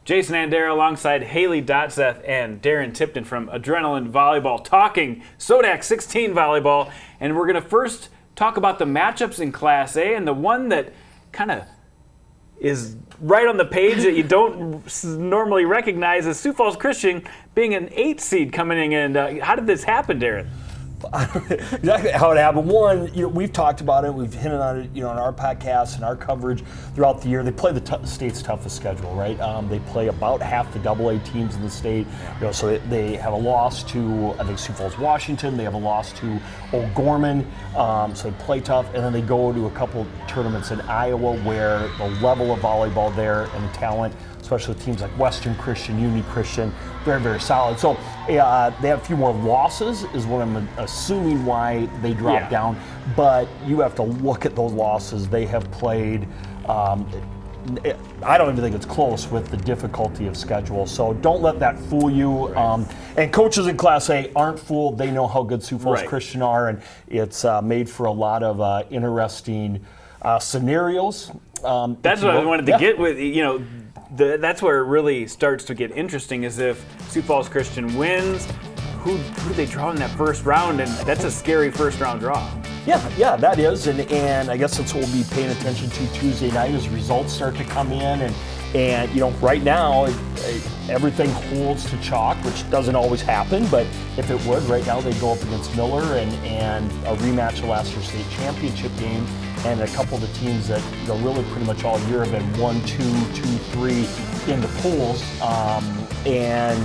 Jason Andera alongside Hayley, Dotseth, and Darren Tipton from Adrenalline Volleyball talking SoDak 16 volleyball. And we're going to first talk about the matchups in Class A, and the one that kind of is right on the page that you don't normally recognize is Sioux Falls Christian being an 8 seed coming in. How did this happen, Darren? Exactly how it happened. One, we've talked about it. We've hinted on it, on our podcast and our coverage throughout the year. They play the state's toughest schedule, right? They play about half the AA teams in the state. So they have a loss to, I think, Sioux Falls, Washington. They have a loss to O'Gorman. So they play tough, and then they go to a couple tournaments in Iowa where the level of volleyball there and the talent, especially with teams like Western Christian, Uni Christian, very, very solid. So they have a few more losses is what I'm assuming why they dropped down. But you have to look at those losses. They have played, I don't even think it's close with the difficulty of schedule. So don't let that fool you. And coaches in Class A aren't fooled. They know how good Sioux Falls Christian are, and it's made for a lot of interesting scenarios. That's what I wanted to get with, that's where it really starts to get interesting, is if Sioux Falls Christian wins, who do they draw in that first round? And that's a scary first round draw. Yeah, that is, and I guess that's what we'll be paying attention to Tuesday night as results start to come in, and right now everything holds to chalk, which doesn't always happen, but if it would, right now they go up against Miller and a rematch of last year's state championship game, and a couple of the teams that really pretty much all year have been 1, 2, 2, 3 in the pools, and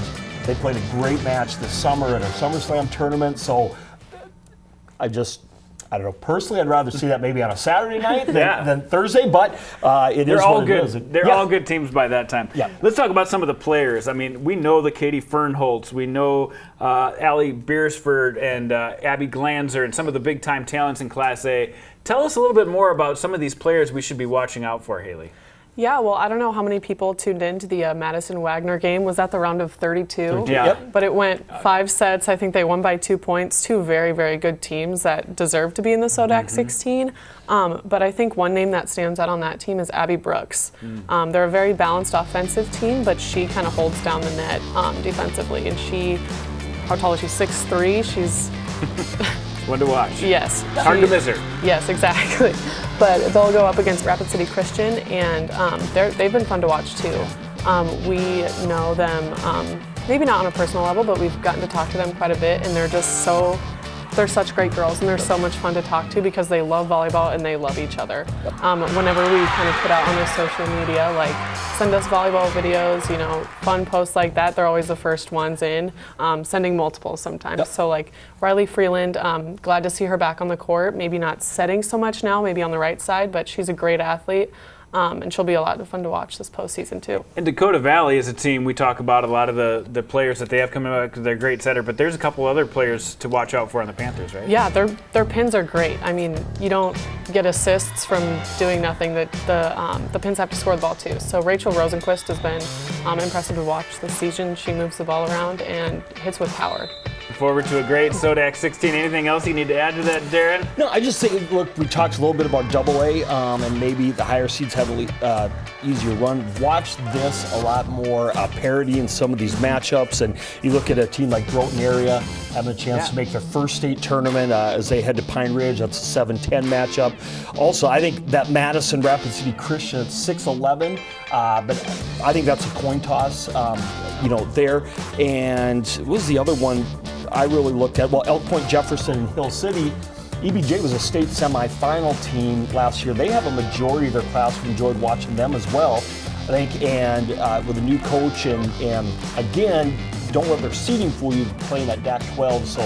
they played a great match this summer at our SummerSlam tournament. So I don't know. Personally, I'd rather see that maybe on a Saturday night than Thursday, but They're all good. They're Yeah. all good teams by that time. Yeah. Let's talk about some of the players. I mean, we know the Katie Fernholtz, we know Allie Beersford and Abby Glanzer and some of the big-time talents in Class A. Tell us a little bit more about some of these players we should be watching out for, Hayley. Yeah, well, I don't know how many people tuned in to the Madison Wagner game. Was that the round of 32? Yeah. Yep. But it went 5 sets. I think they won by 2 points. Two very, very good teams that deserve to be in the SoDak 16. But I think one name that stands out on that team is Abby Brooks. They're a very balanced offensive team, but she kind of holds down the net defensively. And how tall is she? 6'3". She's... One to watch. Yes. Hard to miss her. Yes, exactly. But they'll go up against Rapid City Christian, and they've been fun to watch too. We know them, maybe not on a personal level, but we've gotten to talk to them quite a bit, and they're such great girls, and they're so much fun to talk to because they love volleyball and they love each other. Whenever we kind of put out on their social media, like send us volleyball videos, fun posts like that, they're always the first ones in, sending multiples sometimes. Yep. So like Riley Freeland, glad to see her back on the court, maybe not setting so much now, maybe on the right side, but she's a great athlete. And she'll be a lot of fun to watch this postseason too. And Dakota Valley is a team we talk about a lot of the players that they have coming up because they're a great setter, but there's a couple other players to watch out for on the Panthers, right? Yeah, their pins are great. I mean, you don't get assists from doing nothing. The pins have to score the ball too. So Rachel Rosenquist has been impressive to watch this season. She moves the ball around and hits with power. Forward to a great SoDak 16. Anything else you need to add to that, Darren? No, I just think, look, we talked a little bit about AA, and maybe the higher seeds have an easier run. Watch this a lot more parity in some of these matchups, and you look at a team like Groton Area having a chance to make their first state tournament as they head to Pine Ridge. That's a 7-10 matchup. Also, I think that Madison Rapid City Christian at 6-11, but I think that's a coin toss, there. And what was the other one I really looked at? Well, Elk Point Jefferson and Hill City. EBJ was a state semifinal team last year. They have a majority of their class. We enjoyed watching them as well, I think, and with a new coach, and again, don't let their seeding fool you playing at DAC 12, so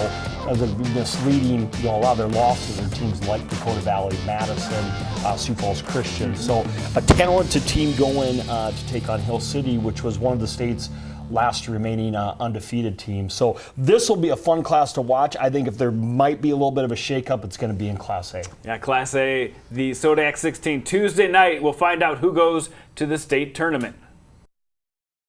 as a misleading, a lot of their losses are teams like Dakota Valley, Madison, Sioux Falls Christian. So a talented team going to take on Hill City, which was one of the state's last remaining undefeated team. So this will be a fun class to watch. I think if there might be a little bit of a shakeup, it's going to be in Class A. Yeah, Class A, the SoDak 16 Tuesday night. We'll find out who goes to the state tournament.